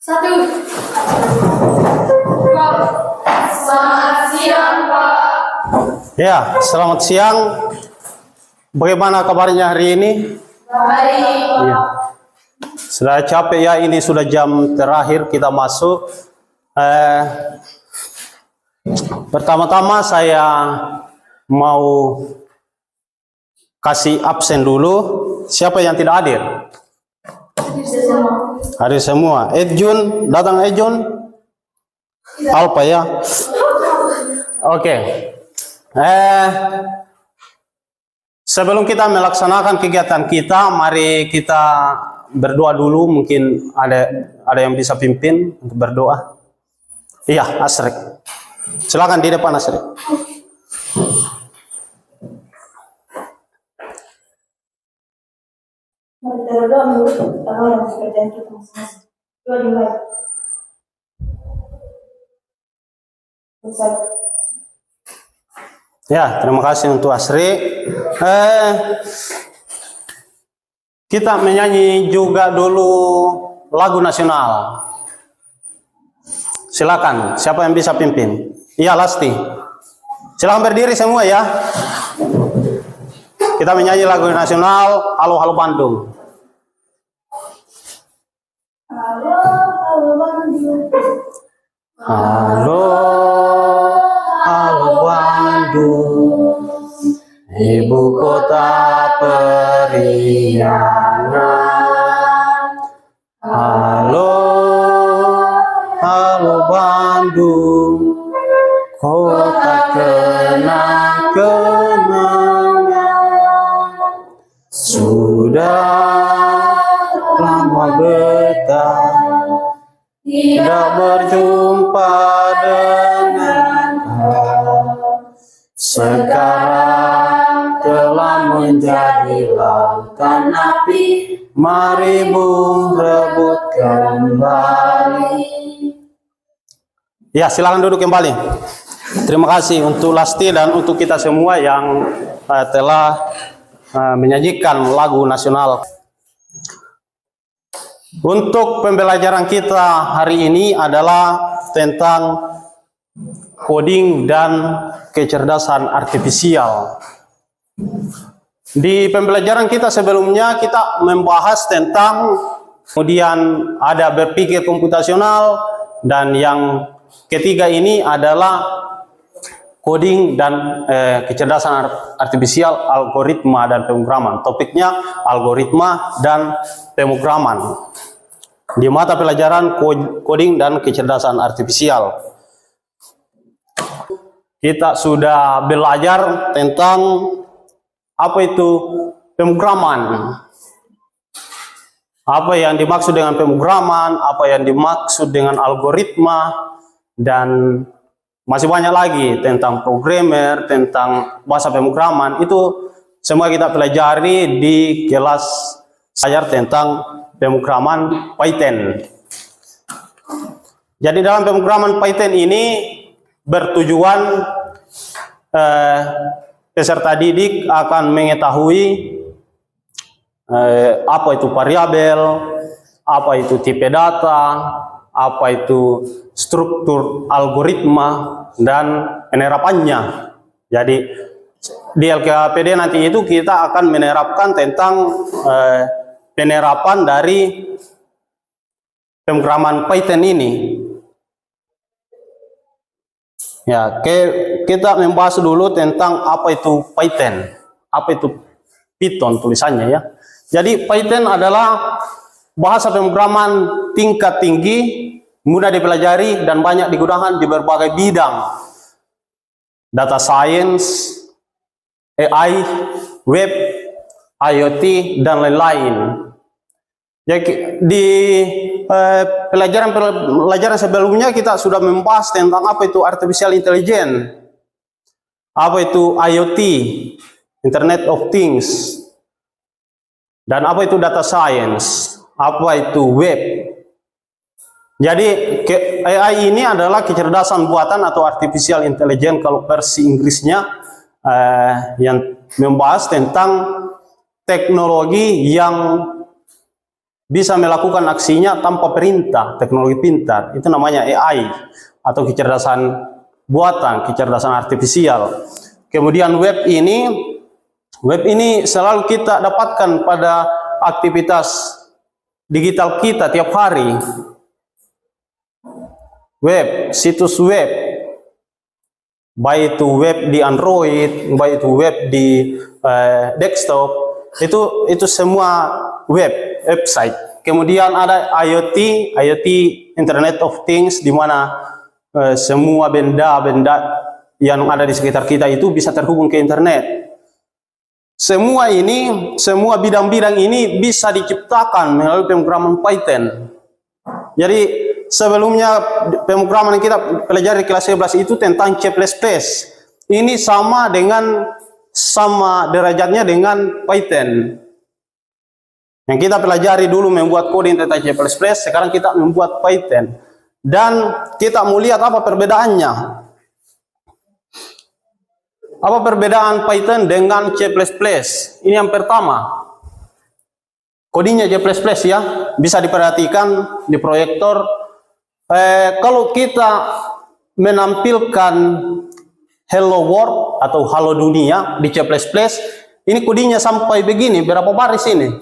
Satu. Selamat siang, Pak. Ya, selamat siang. Bagaimana kabarnya hari ini? Baik. Ya. Sudah capek ya, ini sudah jam terakhir kita masuk. Pertama-tama saya mau kasih absen dulu. Siapa yang tidak hadir? Hadir semua. Edjun, datang Edjun. Alpa ya. Oke. Sebelum kita melaksanakan kegiatan kita, mari kita berdoa dulu. Mungkin ada yang bisa pimpin untuk berdoa. Iya, Asrik. Silakan di depan, Asrik. Mari kita berdoa menurut awal pekerjaan kita masing-masing. Doa dimulai. Selesai. Ya, terima kasih untuk Asri. Kita menyanyi juga dulu lagu nasional. Silakan, siapa yang bisa pimpin? Iya, Lasti. Silakan berdiri semua ya. Kita menyanyi lagu nasional Halo Halo Bandung. Halo, halo Bandung. Halo, halo Bandung, ibu kota periangan. Halo, halo Bandung, kota kenang-kenangan. Sudah lama betah tidak berjumpa dengan kau. Sekarang telah menjadi lautan api, mari bung rebut kembali. Ya, silakan duduk kembali. Terima kasih untuk Lasti dan untuk kita semua yang telah menyajikan lagu nasional. Untuk pembelajaran kita hari ini adalah tentang coding dan kecerdasan artifisial. Di pembelajaran kita sebelumnya kita membahas tentang kemudian ada berpikir komputasional, dan yang ketiga ini adalah coding dan kecerdasan artifisial, algoritma dan pemrograman. Topiknya algoritma dan pemrograman di mata pelajaran coding dan kecerdasan artifisial. Kita sudah belajar tentang apa itu pemrograman, apa yang dimaksud dengan pemrograman, apa yang dimaksud dengan algoritma, dan masih banyak lagi tentang programmer, tentang bahasa pemrograman. Itu semua kita pelajari di kelas belajar tentang pemrograman Python. Jadi dalam pemrograman Python ini bertujuan peserta didik akan mengetahui apa itu variabel, apa itu tipe data, apa itu struktur algoritma, dan penerapannya. Jadi di LKPD nanti itu kita akan menerapkan tentang penerapan dari pemrograman Python ini. Ya, kita membahas dulu tentang apa itu Python, apa itu Python tulisannya ya. Jadi Python adalah bahasa pemrograman tingkat tinggi, mudah dipelajari dan banyak digunakan di berbagai bidang. Data science, AI, web, IoT, dan lain-lain. Jadi di pelajaran sebelumnya kita sudah membahas tentang apa itu artificial intelligence, apa itu IoT, Internet of Things, dan apa itu data science, apa itu web. Jadi AI ini adalah kecerdasan buatan atau artificial intelligence kalau versi Inggrisnya, yang membahas tentang teknologi yang bisa melakukan aksinya tanpa perintah, teknologi pintar. Itu namanya AI atau kecerdasan buatan, kecerdasan artifisial. Kemudian web ini selalu kita dapatkan pada aktivitas digital kita tiap hari. Web, situs web, baik itu web di Android, baik itu web di desktop, itu semua website. Kemudian ada IoT, Internet of Things, di mana semua benda-benda yang ada di sekitar kita itu bisa terhubung ke internet. Semua bidang-bidang ini bisa diciptakan melalui pemrograman Python. Jadi sebelumnya pemrograman yang kita pelajari di kelas 11 itu tentang C++. Ini sama derajatnya dengan Python. Yang kita pelajari dulu membuat coding tentang C++, sekarang kita membuat Python. Dan kita mau lihat apa perbedaannya. Apa perbedaan Python dengan C++? Ini yang pertama. Codingnya C++ ya, bisa diperhatikan di proyektor. Kalau kita menampilkan hello world atau halo dunia di C++, ini codingnya sampai begini, berapa baris ini?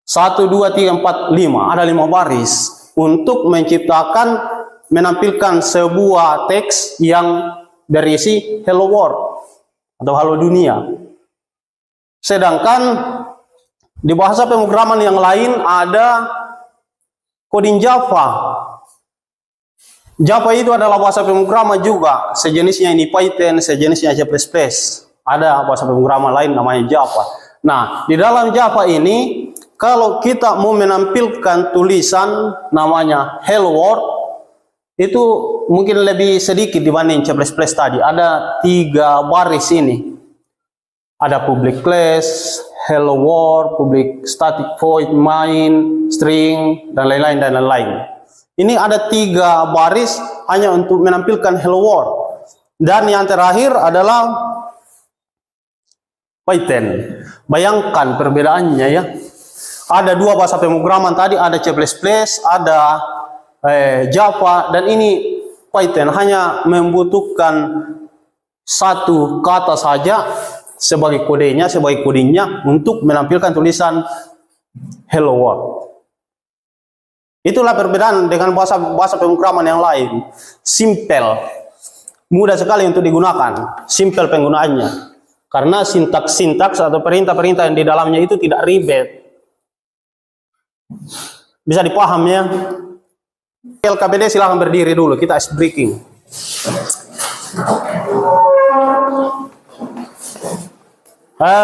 1, 2, 3, 4, 5, ada 5 baris untuk menampilkan sebuah teks yang berisi hello world atau halo dunia. Sedangkan di bahasa pemrograman yang lain ada coding Java. Java itu adalah bahasa pemrograman juga, sejenisnya ini Python, sejenisnya C++. Ada bahasa pemrograman lain namanya Java. Nah, di dalam Java ini kalau kita mau menampilkan tulisan namanya hello world, itu mungkin lebih sedikit dibanding C++ tadi. Ada 3 baris ini. Ada public class, hello world, public static void, main, string, dan lain-lain. Ini ada 3 baris hanya untuk menampilkan hello world. Dan yang terakhir adalah Python. Bayangkan perbedaannya ya. Ada 2 bahasa pemrograman tadi, ada C++, ada Java, dan ini Python hanya membutuhkan 1 kata saja sebagai kodenya untuk menampilkan tulisan hello world. Itulah perbedaan dengan bahasa pemrograman yang lain. Simple, mudah sekali untuk digunakan, simple penggunaannya, karena sintaks atau perintah-perintah yang di dalamnya itu tidak ribet, bisa dipaham ya. LKPD silahkan berdiri dulu, kita ice breaking.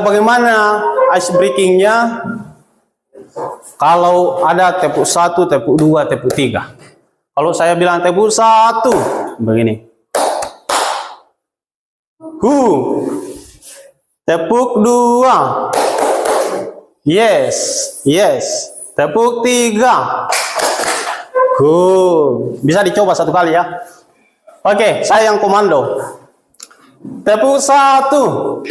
Bagaimana ice breakingnya? Kalau ada tepuk 1, tepuk 2, tepuk 3. Kalau saya bilang tepuk 1, begini. Tepuk 2. Yes. Tepuk 3. Bisa dicoba 1 kali ya. Oke, saya yang komando. Tepuk 1.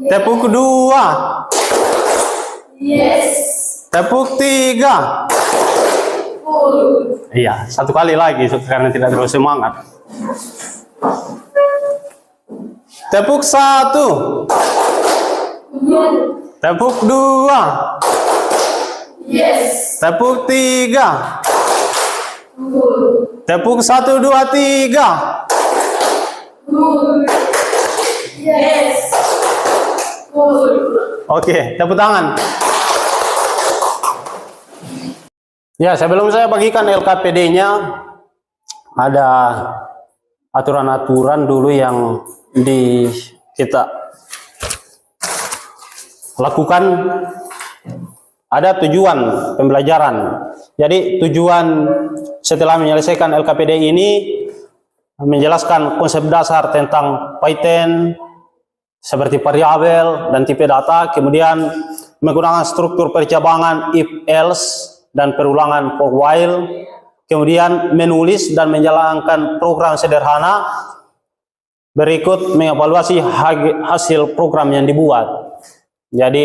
Tepuk 2. Yes. Tepuk 3. Iya, 1 kali lagi karena tidak terlalu semangat. Tepuk 1. Tepuk 2. Yes. Tepuk 3. Tepuk 1, 2, 3. Yes. Oke, tepuk tangan. Ya, sebelum saya bagikan LKPD-nya, ada aturan-aturan dulu yang kita lakukan. Ada tujuan pembelajaran. Jadi tujuan setelah menyelesaikan LKPD ini menjelaskan konsep dasar tentang Python seperti variabel dan tipe data, kemudian menggunakan struktur percabangan if else dan perulangan for while, kemudian menulis dan menjalankan program sederhana, berikut mengevaluasi hasil program yang dibuat. Jadi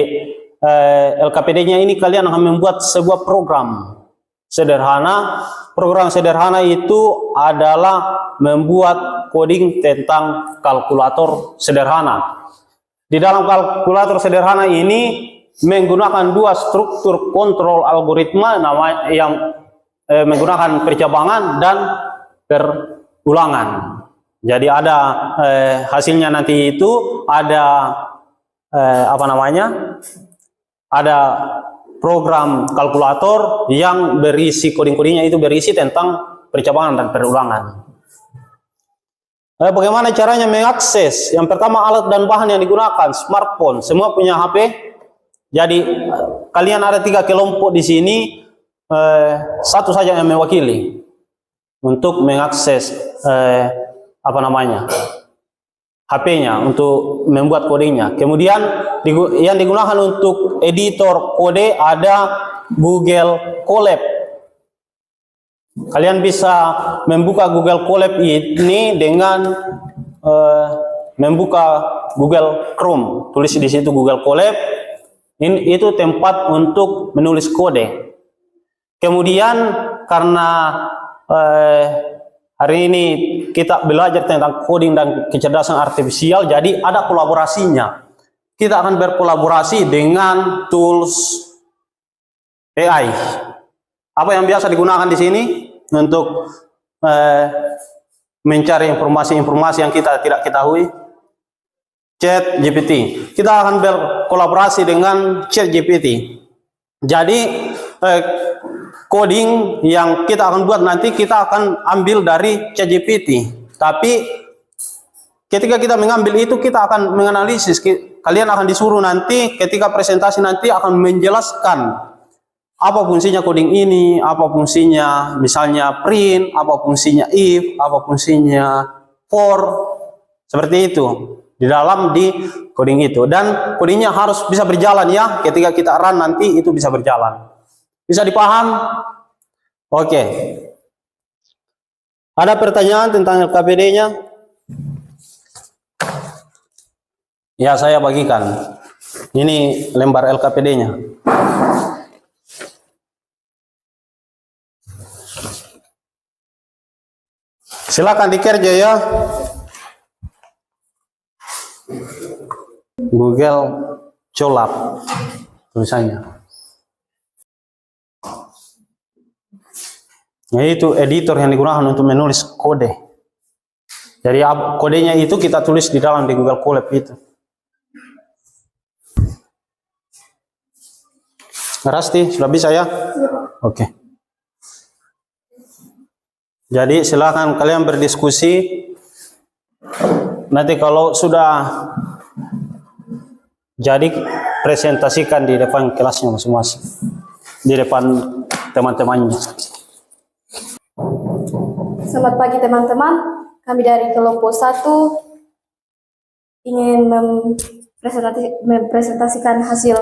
LKPD-nya ini kalian akan membuat sebuah program sederhana. Program sederhana itu adalah membuat coding tentang kalkulator sederhana. Di dalam kalkulator sederhana ini menggunakan dua struktur kontrol algoritma yang menggunakan percabangan dan perulangan. Jadi ada hasilnya nanti itu ada ada program kalkulator yang berisi coding-codingnya itu berisi tentang percabangan dan perulangan. Bagaimana caranya mengakses? Yang pertama, alat dan bahan yang digunakan, smartphone, semua punya HP. Jadi kalian ada 3 kelompok di sini, satu saja yang mewakili untuk mengakses HP-nya untuk membuat kodenya. Kemudian yang digunakan untuk editor kode ada Google Colab. Kalian bisa membuka Google Colab ini dengan membuka Google Chrome. Tulis di situ Google Colab. Itu tempat untuk menulis kode. Kemudian karena hari ini kita belajar tentang coding dan kecerdasan artifisial, jadi ada kolaborasinya. Kita akan berkolaborasi dengan tools AI. Apa yang biasa digunakan di sini untuk mencari informasi-informasi yang kita tidak ketahui? ChatGPT. Kita akan berkolaborasi dengan ChatGPT. Jadi coding yang kita akan buat nanti kita akan ambil dari ChatGPT. Tapi ketika kita mengambil itu kita akan menganalisis. Kalian akan disuruh nanti ketika presentasi nanti akan menjelaskan apa fungsinya coding ini, apa fungsinya misalnya print, apa fungsinya if, apa fungsinya for, seperti itu di dalam coding itu. Dan codingnya harus bisa berjalan ya, ketika kita run nanti itu bisa berjalan. Bisa dipaham? Oke. Ada pertanyaan tentang LKPD-nya? Ya, saya bagikan. Ini lembar LKPD-nya. Silakan dikerja ya. Google Colab tulisannya. Nah, itu editor yang digunakan untuk menulis kode. Jadi kodenya itu kita tulis di dalam di Google Colab itu. Rasti, sudah bisa ya? Oke. Jadi silakan kalian berdiskusi. Nanti kalau sudah jadi presentasikan di depan kelasnya masing-masing, di depan teman-temannya. Selamat pagi teman-teman. Kami dari kelompok 1 ingin mempresentasikan hasil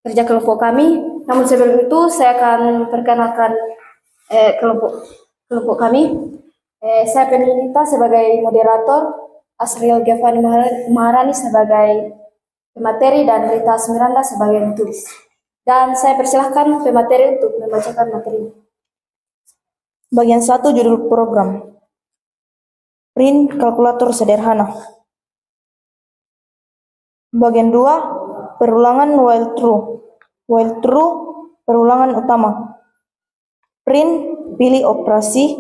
kerja kelompok kami. Namun sebelum itu saya akan perkenalkan kelompok kami. Saya Penelita sebagai moderator, Asriel Giovanni Maharani sebagai pemateri, dan Rita Asmiranda sebagai penulis. Dan saya persilahkan pemateri untuk membacakan materi. Bagian 1, judul program. Print kalkulator sederhana. Bagian 2, perulangan while true. While true, perulangan utama. Print, pilih operasi,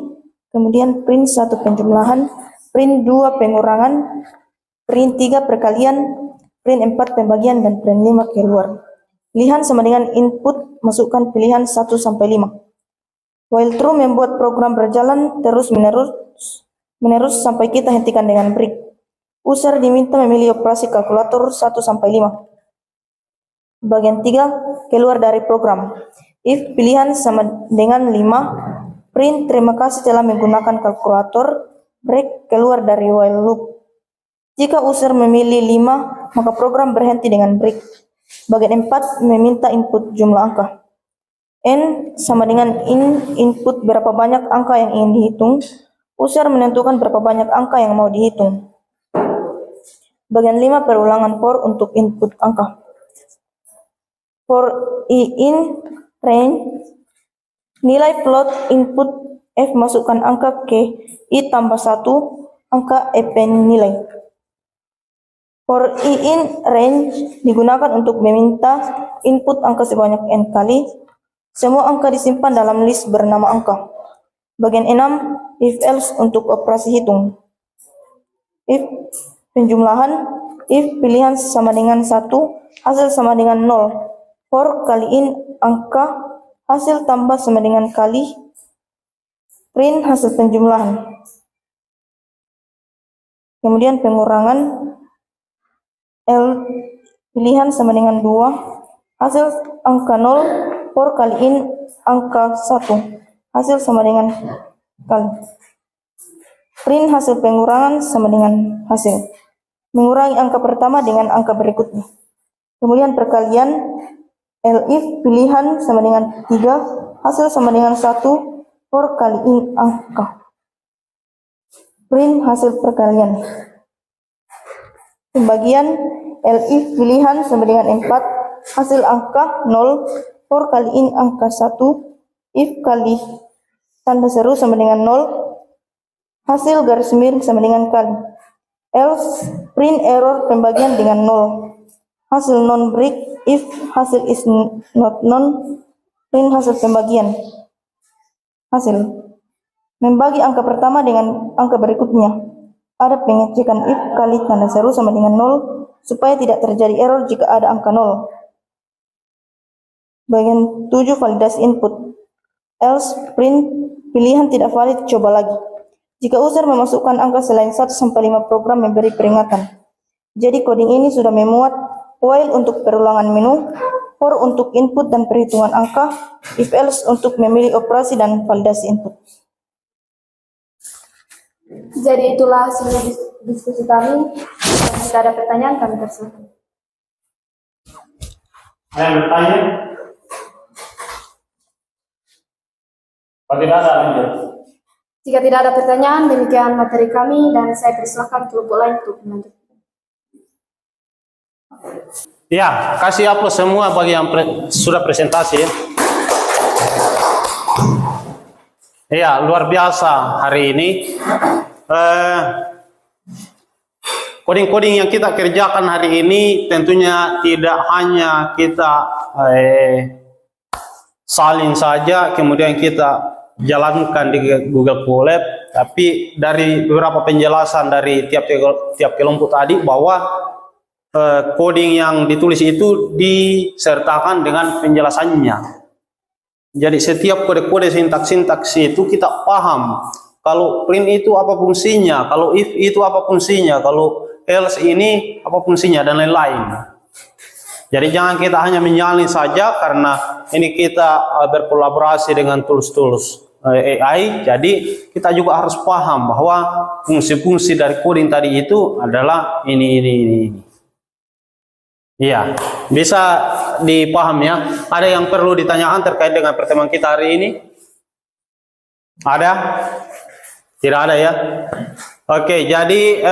kemudian print 1 penjumlahan, print 2 pengurangan, print 3 perkalian, print 4 pembagian, dan print 5 keluar. Pilihan sama dengan input, masukkan pilihan 1 sampai 5. While true membuat program berjalan terus menerus sampai kita hentikan dengan break. User diminta memilih operasi kalkulator 1 sampai 5. Bagian 3, keluar dari program. If pilihan sama dengan 5, print terima kasih telah menggunakan kalkulator, break keluar dari while loop. Jika user memilih 5, maka program berhenti dengan break. Bagian 4, meminta input jumlah angka. N sama dengan input berapa banyak angka yang ingin dihitung. User menentukan berapa banyak angka yang mau dihitung. Bagian 5, perulangan for untuk input angka. For I in range, nilai float input F masukkan angka ke I tambah 1, angka F nilai. For I in range digunakan untuk meminta input angka sebanyak n kali. Semua angka disimpan dalam list bernama angka. Bagian 6, if else untuk operasi hitung. If penjumlahan, if pilihan sama dengan 1, hasil sama dengan 0. For kaliin angka, hasil tambah sama dengan kali, print hasil penjumlahan. Kemudian pengurangan, L pilihan sama dengan 2, hasil angka 0, for kaliin angka 1, hasil sama dengan kali. Print hasil pengurangan sama dengan hasil. Mengurangi angka pertama dengan angka berikutnya. Kemudian perkalian, Elif pilihan sama dengan 3, hasil sama dengan 1, for kaliin angka. Print hasil perkalian. Pembagian, Elif pilihan sama dengan 4, hasil angka 0, for kaliin angka 1, if kali tanda seru sama dengan 0, hasil garis miring sama dengan kali. Else, print error pembagian dengan 0. Hasil non break, if hasil is not non, print hasil pembagian. Hasil. Membagi angka pertama dengan angka berikutnya. Ada pengecekan if kali tanda seru sama dengan 0, supaya tidak terjadi error jika ada angka 0. Bagian 7, validasi input. Else, print pilihan tidak valid, coba lagi. Jika user memasukkan angka selain 1 sampai 5, program memberi peringatan. Jadi coding ini sudah memuat while untuk perulangan menu, for untuk input dan perhitungan angka, if else untuk memilih operasi dan validasi input. Jadi itulah hasil diskusi kami. Jika ada pertanyaan kami persilakan. Ada yang bertanya? Kalau tidak ada, lanjut. Jika tidak ada pertanyaan, demikian materi kami dan saya persilakan kelompok lain untuk melanjutkan. Ya, kasih aplaus semua bagi yang sudah presentasi. Ya, luar biasa hari ini. Coding-coding yang kita kerjakan hari ini tentunya tidak hanya kita salin saja, kemudian kita jalankan di Google Colab, tapi dari beberapa penjelasan dari tiap kelompok tadi bahwa coding yang ditulis itu disertakan dengan penjelasannya. Jadi setiap kode-kode sintaks-sintaks itu kita paham. Kalau print itu apa fungsinya, kalau if itu apa fungsinya, kalau else ini apa fungsinya, dan lain-lain. Jadi jangan kita hanya menyalin saja, karena ini kita berkolaborasi dengan tools-tools AI, jadi kita juga harus paham bahwa fungsi-fungsi dari coding tadi itu adalah ini. Iya, bisa dipaham ya. Ada yang perlu ditanyakan terkait dengan pertemuan kita hari ini? Ada? Tidak ada ya? Oke, jadi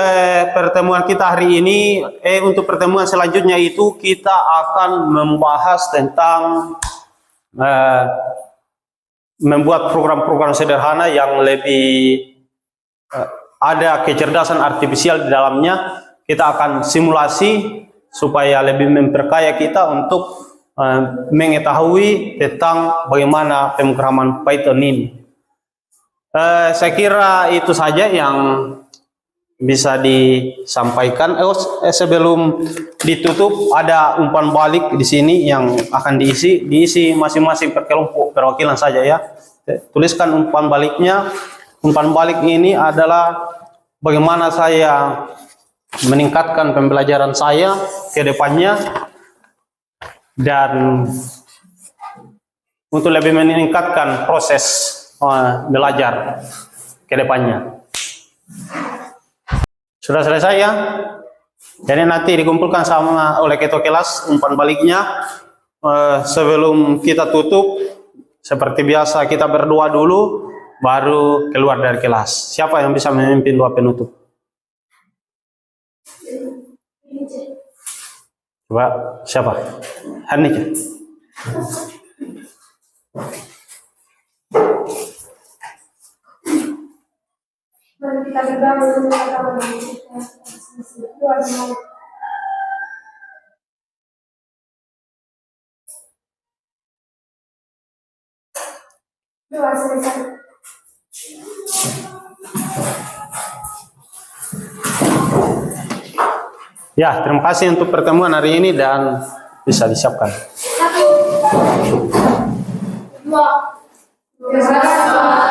pertemuan kita hari ini, untuk pertemuan selanjutnya itu kita akan membahas tentang membuat program-program sederhana yang lebih ada kecerdasan artifisial di dalamnya. Kita akan simulasi supaya lebih memperkaya kita untuk mengetahui tentang bagaimana pemrograman Python ini. Saya kira itu saja yang bisa disampaikan. Sebelum ditutup, ada umpan balik di sini yang akan diisi masing-masing per kelompok perwakilan saja ya. Tuliskan umpan baliknya. Umpan balik ini adalah bagaimana saya meningkatkan pembelajaran saya ke depannya, dan untuk lebih meningkatkan proses belajar ke depannya. Sudah selesai ya? Jadi nanti dikumpulkan oleh ketua kelas umpan baliknya. Sebelum kita tutup, seperti biasa kita berdoa dulu, baru keluar dari kelas. Siapa yang bisa memimpin doa penutup? Coba siapa? Hanika. Mari kita berbangun dengan agama dan kita Tuhan mau. Doa selesai. Ya, terima kasih untuk pertemuan hari ini dan bisa disiapkan. 1, 2, 3.